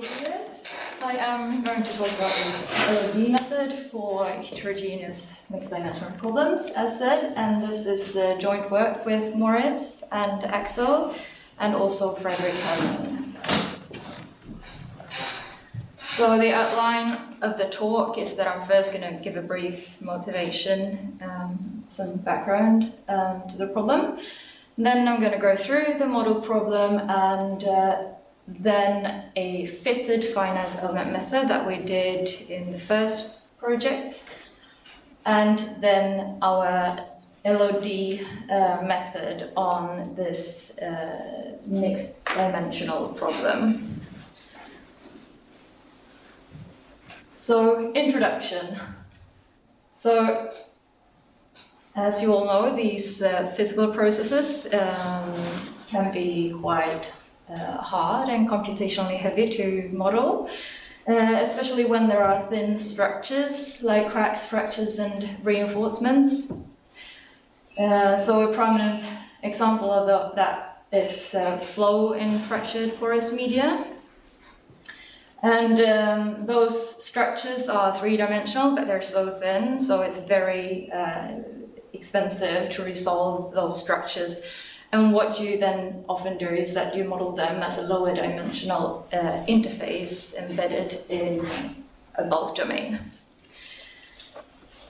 this. I am going to talk about this LOD method for heterogeneous mixed dimensional problems, as said, and this is joint work with Moritz and Axel, and also Frederick Herman. So the outline of the talk is that I'm first going to give a brief motivation, some background to the problem. Then I'm going to go through the model problem and then a fitted finite element method that we did in the first project, and then our LOD method on this mixed dimensional problem. So, introduction. So, as you all know, these physical processes can be quite hard and computationally heavy to model, especially when there are thin structures like cracks, fractures, and reinforcements. So a prominent example of that is flow in fractured porous media. And those structures are three-dimensional, but they're so thin, so it's very expensive to resolve those structures. And what you then often do is that you model them as a lower dimensional interface embedded in a bulk domain.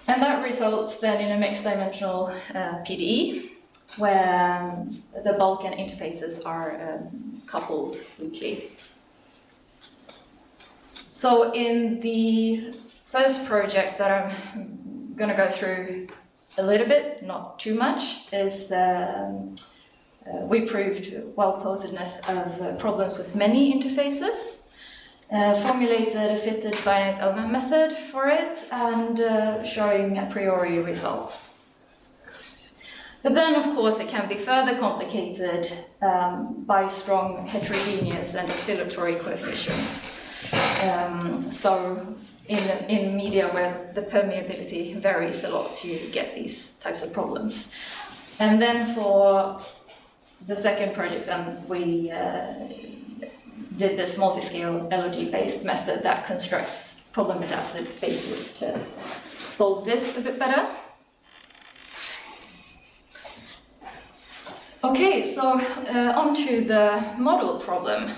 And that results then in a mixed dimensional PDE, where the bulk and interfaces are coupled loosely. So in the first project that I'm going to go through a little bit, not too much, is we proved well-posedness of problems with many interfaces, formulated a fitted finite element method for it, and showing a priori results. But then, of course, it can be further complicated by strong heterogeneous and oscillatory coefficients. So in media where the permeability varies a lot, you get these types of problems. And then for the second project, then we did this multi-scale LOD-based method that constructs problem-adapted bases to solve this a bit better. Okay, so on to the model problem.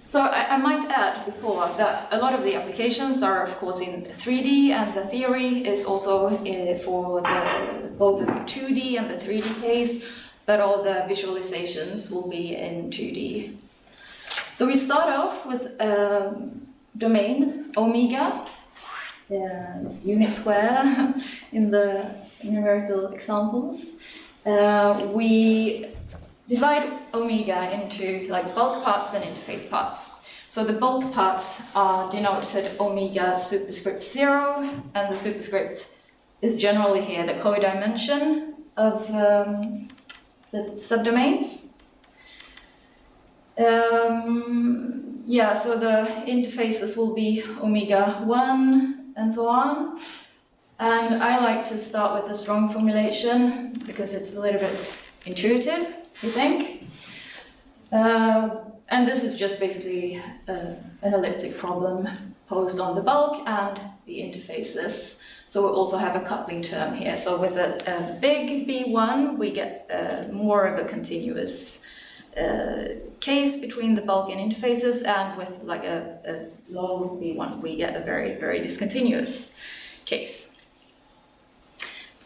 So I might add before that a lot of the applications are, of course, in 3D, and the theory is also for both the 2D and the 3D case, but all the visualizations will be in 2D. So we start off with a domain, omega, unit square in the numerical examples. We divide omega into like bulk parts and interface parts. So the bulk parts are denoted omega superscript 0, and the superscript is generally here the codimension of the subdomains. So the interfaces will be omega 1 and so on. And I like to start with a strong formulation because it's a little bit intuitive, I think. And this is just basically an elliptic problem posed on the bulk and the interfaces. So we also have a coupling term here. So with a big B1, we get more of a continuous case between the bulk and interfaces, and with like a low B1, we get a very, very discontinuous case.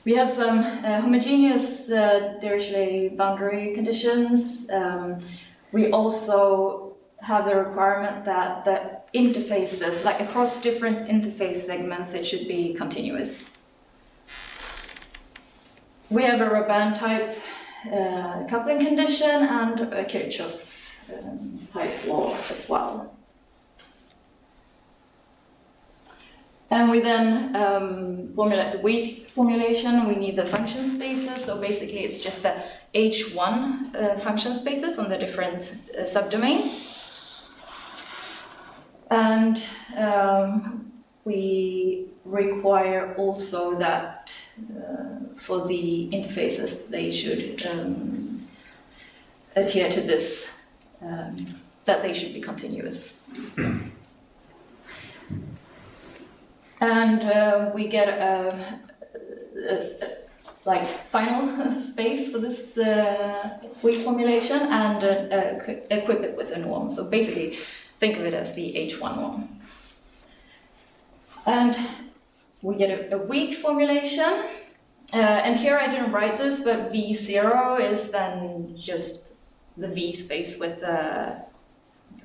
We have some homogeneous Dirichlet boundary conditions. We also have the requirement that the interfaces, like across different interface segments, it should be continuous. We have a Raban type coupling condition and a Kirchhoff type law as well. And we then formulate the weight formulation. We need the function spaces. So basically, it's just the H1 function spaces on the different subdomains. And we require also that for the interfaces, they should adhere to this that they should be continuous. And we get a like final space for this weak formulation and equip it with a norm. So basically, think of it as the H1 norm. And we get a weak formulation. And here I didn't write this, but V0 is then just the V space with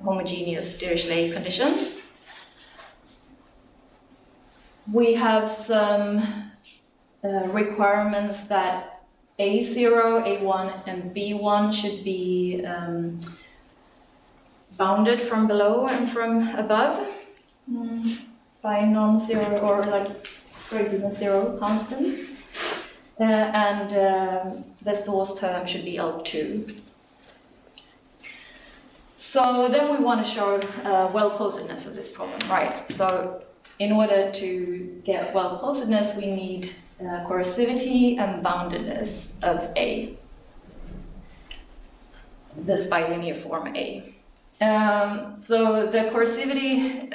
homogeneous Dirichlet conditions. We have some requirements that A0, A1, and B1 should be bounded from below and from above by non-zero or like greater than zero constants. And the source term should be L2. So then we want to show well-posedness of this problem, right? So in order to get well-posedness, we need coercivity and boundedness of A, this bilinear form A. So the coercivity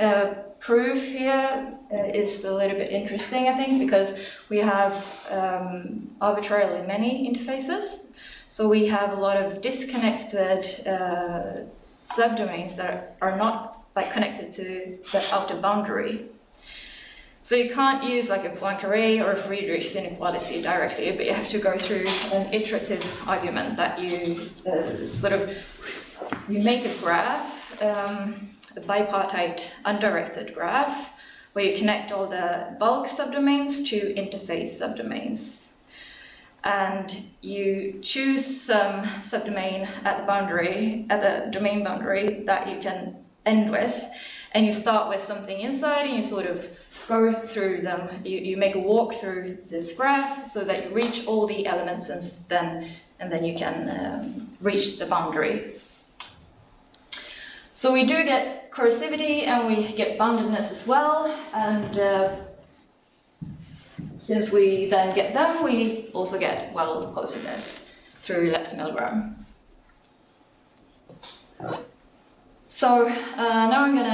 proof here is a little bit interesting, I think, because we have arbitrarily many interfaces. So we have a lot of disconnected subdomains that are not like connected to the outer boundary. So you can't use like a Poincaré or a Friedrichs inequality directly, but you have to go through an iterative argument that you you make a graph, a bipartite undirected graph, where you connect all the bulk subdomains to interface subdomains. And you choose some subdomain at the boundary, at the domain boundary that you can end with, and you start with something inside and you sort of go through them. You make a walk through this graph so that you reach all the elements and then you can reach the boundary. So we do get coercivity and we get boundedness as well, and since we then get them, we also get well-posedness through Lex-Milgram. So now I'm going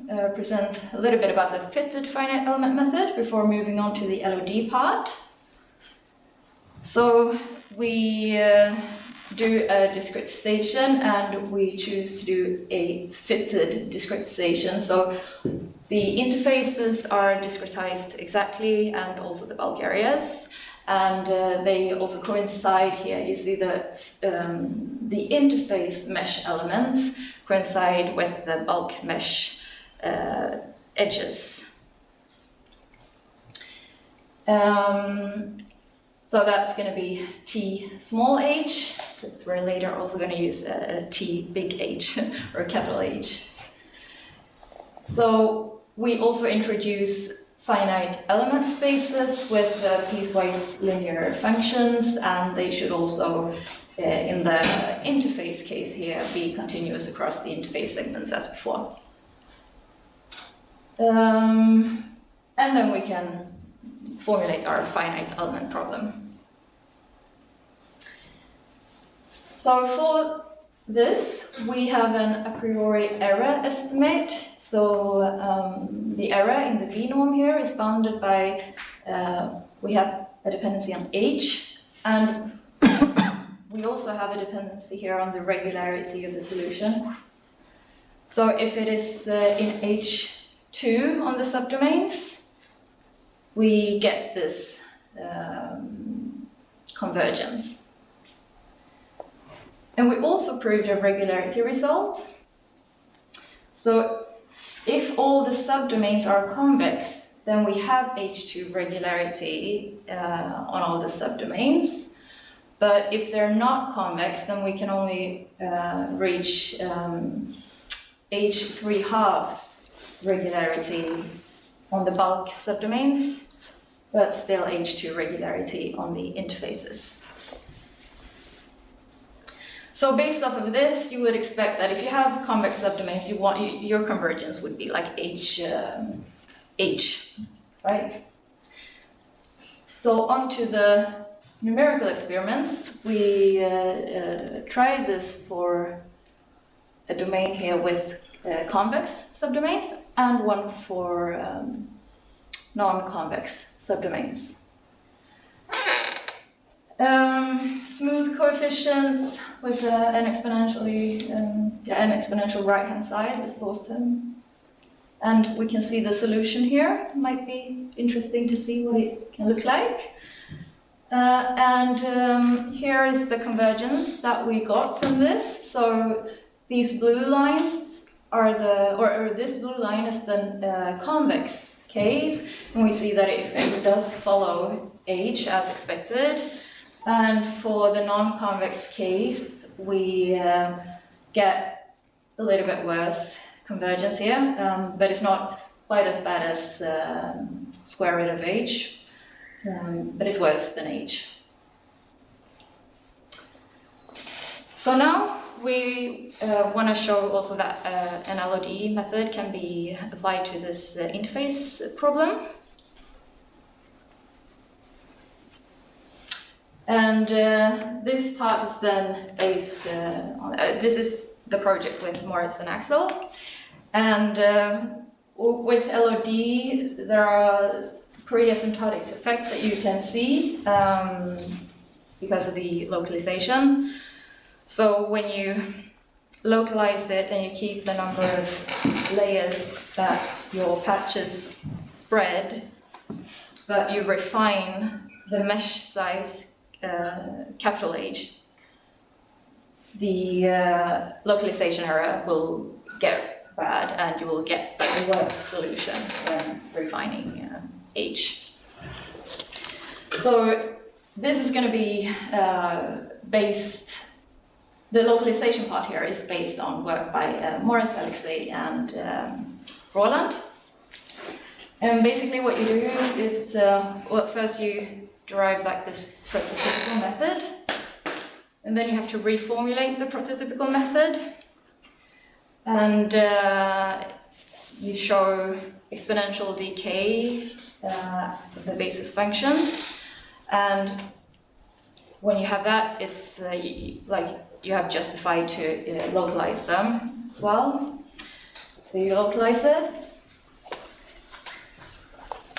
to present a little bit about the fitted finite element method before moving on to the LOD part. So we do a discretization and we choose to do a fitted discretization. So the interfaces are discretized exactly, and also the bulk areas, and they also coincide here. You see the interface mesh elements coincide with the bulk mesh edges. So that's going to be T small h, because we're later also going to use a T big H or a capital H. So we also introduce finite element spaces with piecewise linear functions, and they should also, in the interface case here, be continuous across the interface segments as before. And then we can formulate our finite element problem. So for this, we have an a priori error estimate. So the error in the V norm here is bounded by, we have a dependency on H, and we also have a dependency here on the regularity of the solution. So if it is in H2 on the subdomains, we get this convergence. And we also proved a regularity result. So if all the subdomains are convex, then we have H2 regularity on all the subdomains. But if they're not convex, then we can only reach H3 half regularity on the bulk subdomains, but still H2 regularity on the interfaces. So based off of this, you would expect that if you have convex subdomains, your convergence would be like H, right? So onto the numerical experiments. We tried this for a domain here with convex subdomains and one for non-convex subdomains. Smooth coefficients with an exponentially, an exponential right-hand side, the source term. And we can see the solution here. Might be interesting to see what it can look like. Here is the convergence that we got from this. So these blue lines are or this blue line is the convex case, and we see that it does follow H as expected. And for the non-convex case, we get a little bit worse convergence here, but it's not quite as bad as square root of H, but it's worse than H. So now we want to show also that an LOD method can be applied to this interface problem. And this part is then based on, this is the project with Moritz and Axel. And with LOD, there are pre-asymptotic effects that you can see because of the localization. So when you localize it and you keep the number of layers that your patches spread, but you refine the mesh size, capital H, the localization error will get bad and you will get a worse solution when refining H. So this is going to be based, the localization part here is based on work by Moritz, Alexei and Roland. And basically what you do is, well, first you derive like this prototypical method, and then you have to reformulate the prototypical method, and you show exponential decay of the basis functions, and when you have that, it's like you have justified to localize them as well. So you localize it.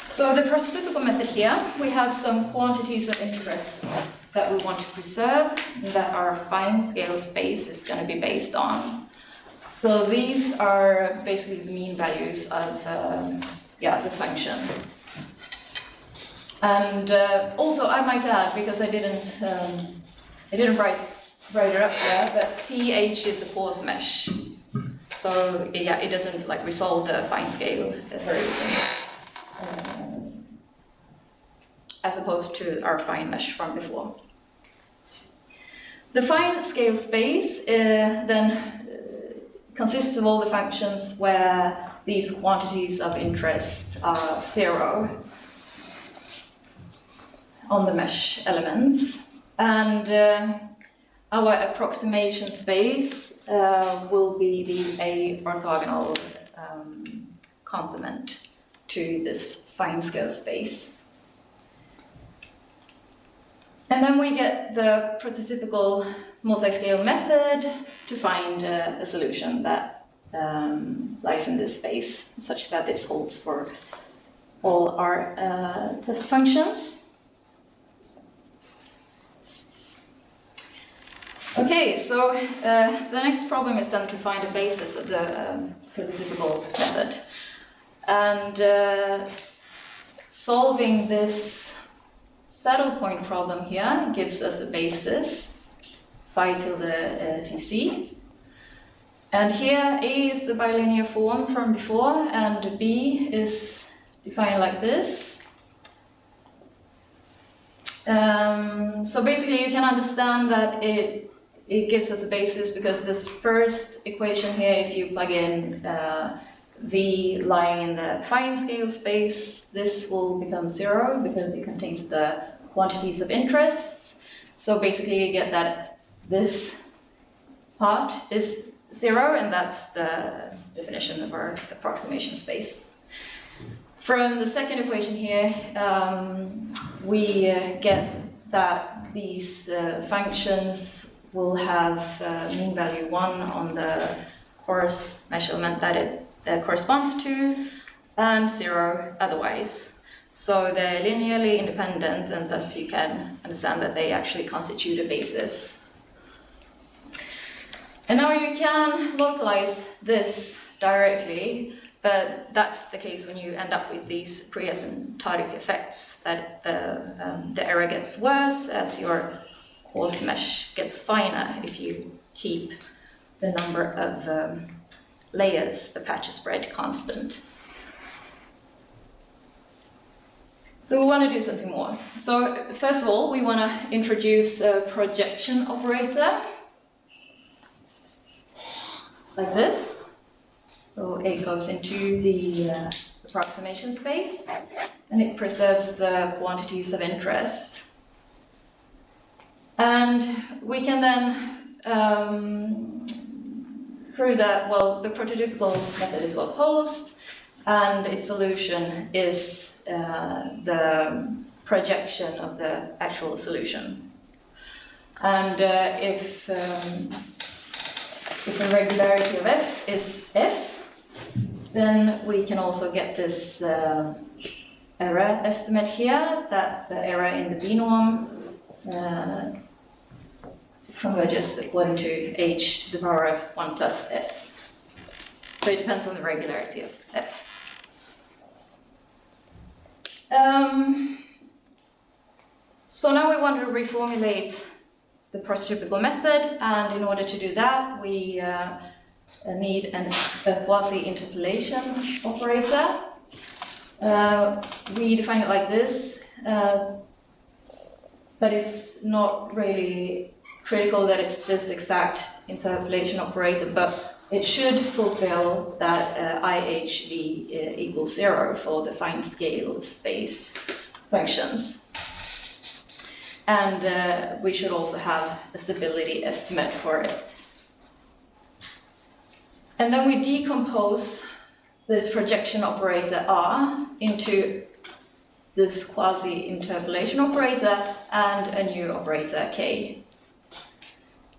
So the prototypical method here, we have some quantities of interest that we want to preserve, and that our fine scale space is going to be based on. So these are basically the mean values of the function. And also, I might add, because I didn't write it up there, but TH is a coarse mesh. So yeah, it doesn't like resolve the fine scale variation. As opposed to our fine mesh from before. The fine scale space then consists of all the functions where these quantities of interest are zero on the mesh elements. And our approximation space will be the A orthogonal complement to this fine scale space. And then we get the prototypical multi-scale method to find a solution that lies in this space, such that this holds for all our test functions. Okay, so the next problem is then to find a basis of the prototypical method. And solving this saddle point problem here gives us a basis, phi tilde tc. And here A is the bilinear form from before, and B is defined like this. So basically you can understand that it gives us a basis because this first equation here, if you plug in V lying in the fine scale space, this will become zero because it contains the quantities of interest. So basically you get that this part is zero, and that's the definition of our approximation space. From the second equation here, we get that these functions will have mean value 1 on the coarse measurement that it corresponds to, and 0 otherwise. So they're linearly independent, and thus you can understand that they actually constitute a basis. And now you can localize this directly, but that's the case when you end up with these pre-asymptotic effects, that the error gets worse as your coarse mesh gets finer if you keep the number of layers, the patch spread, constant. So we want to do something more. So first of all, we want to introduce a projection operator, like this. So A goes into the approximation space, and it preserves the quantities of interest. And we can then prove that, well, the prototypical method is well posed, and its solution is the projection of the actual solution. And if the regularity of f is s, then we can also get this error estimate here, that the error in the b-norm converges according to h to the power of 1 plus s. So it depends on the regularity of f. So now we want to reformulate the prototypical method, and in order to do that, we need a quasi-interpolation operator. We define it like this, but it's not really critical that it's this exact interpolation operator, but it should fulfill that IHV equals 0 for the fine scale space functions. And we should also have a stability estimate for it. And then we decompose this projection operator R into this quasi-interpolation operator and a new operator K.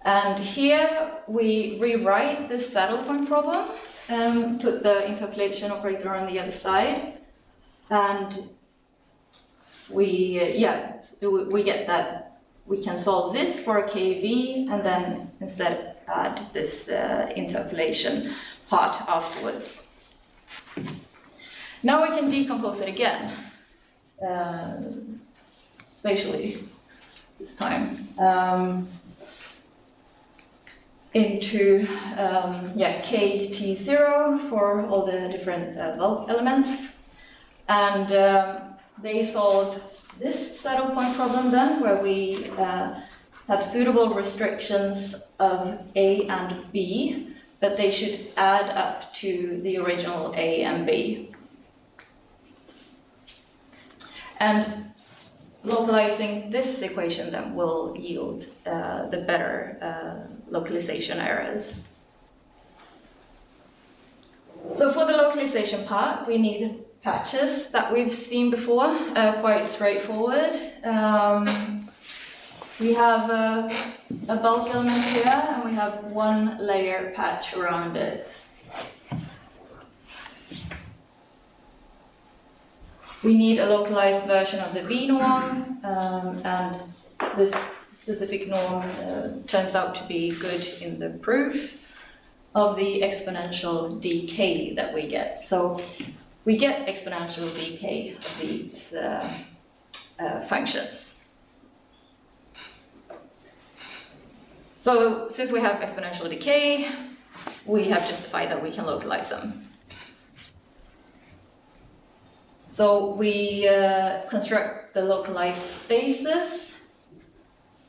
And here we rewrite this saddle point problem, put the interpolation operator on the other side, and we get that we can solve this for KV and then instead add this interpolation part afterwards. Now we can decompose it again, spatially this time, into KT0 for all the different bulk elements, and they solve this saddle point problem then, where we have suitable restrictions of A and B, but they should add up to the original A and B. And localizing this equation then will yield the better localization errors. So for the localization part, we need patches that we've seen before, quite straightforward. We have a bulk element here, and we have one layer patch around it. We need a localized version of the v-norm, and this specific norm turns out to be good in the proof of the exponential decay that we get. So we get exponential decay of these functions. So since we have exponential decay, we have justified that we can localize them. So we construct the localized spaces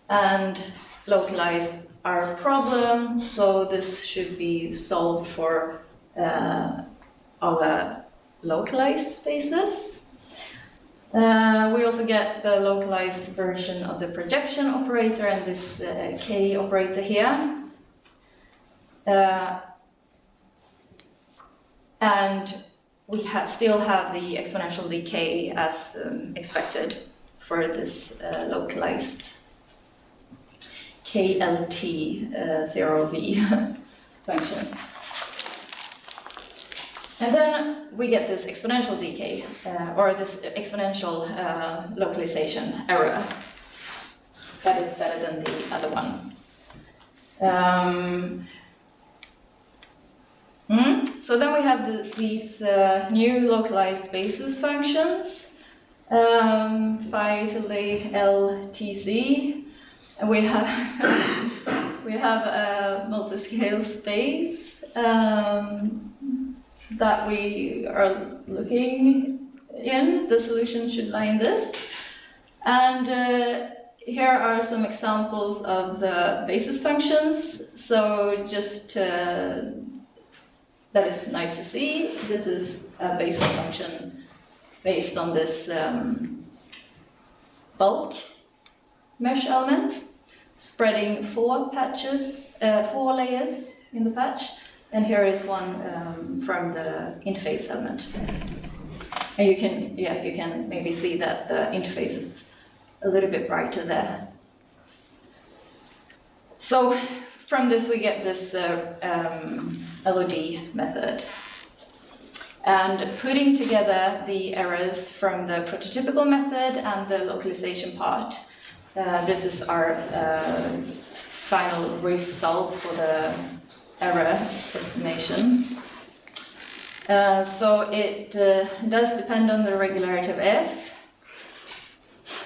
and localize our problem. So this should be solved for our localized spaces. We also get the localized version of the projection operator and this K operator here. And we still have the exponential decay as expected for this localized KLT 0V function. And then we get this exponential decay, or this exponential localization error that is better than the other one. So then we have these new localized basis functions, phi tilde LTC, and we have we have a multiscale space that we are looking in. The solution should lie in this. And here are some examples of the basis functions. So just that is nice to see. This is a basis function based on this bulk mesh element, spreading 4 layers in the patch. And here is one from the interface element. And you can maybe see that the interface is a little bit brighter there. So from this we get this LOD method. And putting together the errors from the prototypical method and the localization part, this is our final result for the error estimation. So it does depend on the regularity of f.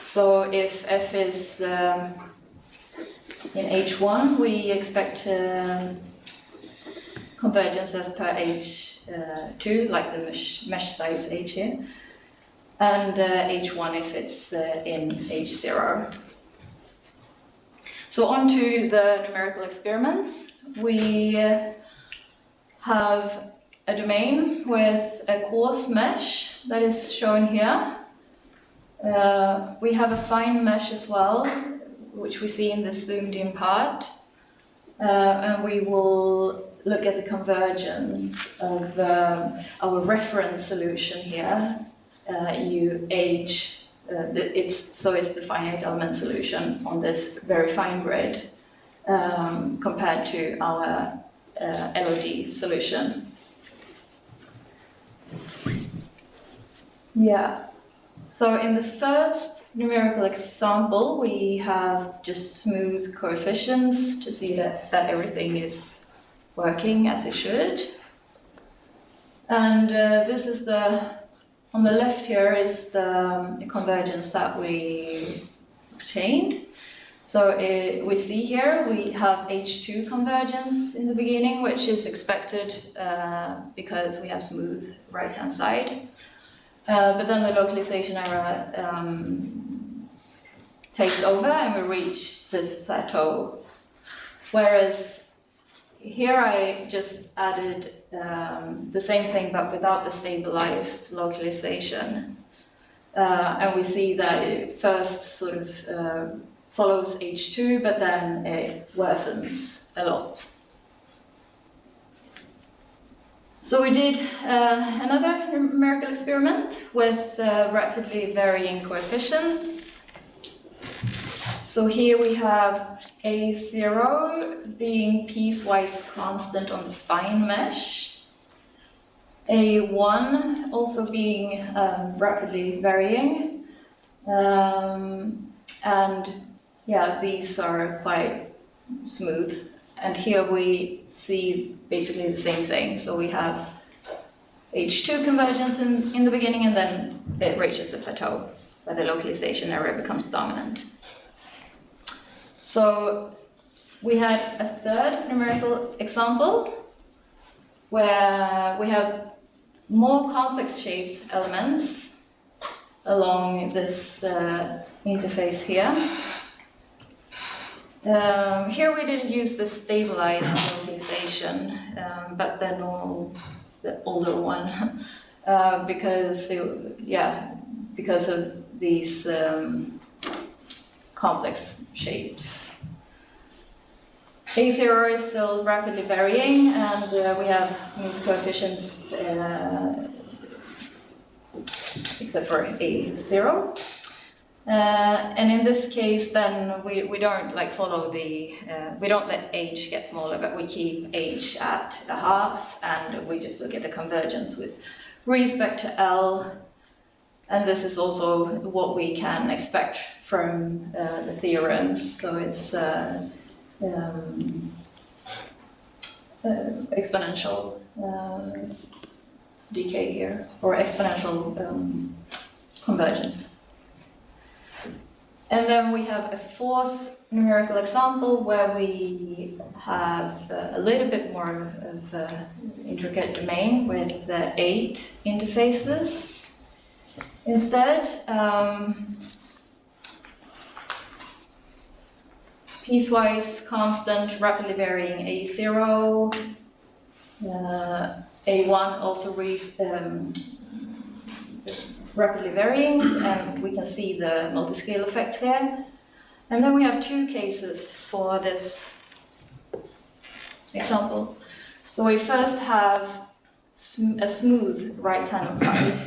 So if f is in h1, we expect convergence as per h2, like the mesh size h here, and h1 if it's in h0. So on to the numerical experiments. We have a domain with a coarse mesh that is shown here. We have a fine mesh as well, which we see in this zoomed in part. And we will look at the convergence of our reference solution here, UH. It's the finite element solution on this very fine grid compared to our LOD solution. Yeah. So in the first numerical example, we have just smooth coefficients to see that everything is working as it should. And this is on the left here is the convergence that we obtained. So we see here we have H2 convergence in the beginning, which is expected because we have smooth right-hand side. But then the localization error takes over and we reach this plateau. Whereas here I just added the same thing but without the stabilized localization. And we see that it first sort of follows H2, but then it worsens a lot. So we did another numerical experiment with rapidly varying coefficients. So here we have A0 being piecewise constant on the fine mesh, A1 also being rapidly varying, and yeah, these are quite smooth. And here we see basically the same thing. So we have H2 convergence in the beginning, and then it reaches a plateau where the localization error becomes dominant. So we had a third numerical example where we have more complex shaped elements along this interface here. Here we didn't use the stabilized localization, but the older one, because of these complex shapes. A0 is still rapidly varying, and we have smooth coefficients except for A0. And in this case, then we don't like follow the, we don't let h get smaller, but we keep h at a half, and we just look at the convergence with respect to L. And this is also what we can expect from the theorems. So it's exponential decay here, or exponential convergence. And then we have a fourth numerical example where we have a little bit more of an intricate domain with 8 interfaces instead. Piecewise constant, rapidly varying A0, A1 also rapidly varying, and we can see the multiscale effects here. And then we have 2 cases for this example. So we first have a smooth right-hand side,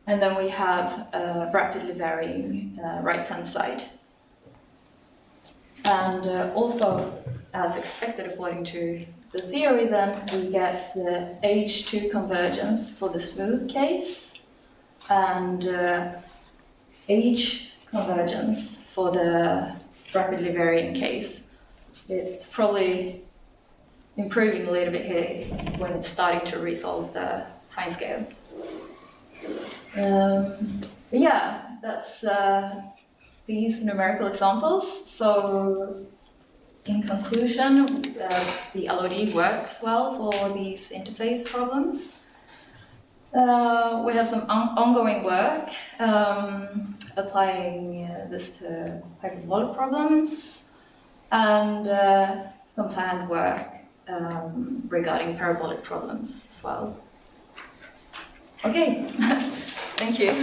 and then we have a rapidly varying right-hand side. And also, as expected according to the theory, then we get the H2 convergence for the smooth case, and H convergence for the rapidly varying case. It's probably improving a little bit here when it's starting to resolve the fine scale. But yeah, that's these numerical examples. So in conclusion, the LOD works well for these interface problems. We have some ongoing work applying this to hyperbolic problems, and some planned work regarding parabolic problems as well. Okay, thank you.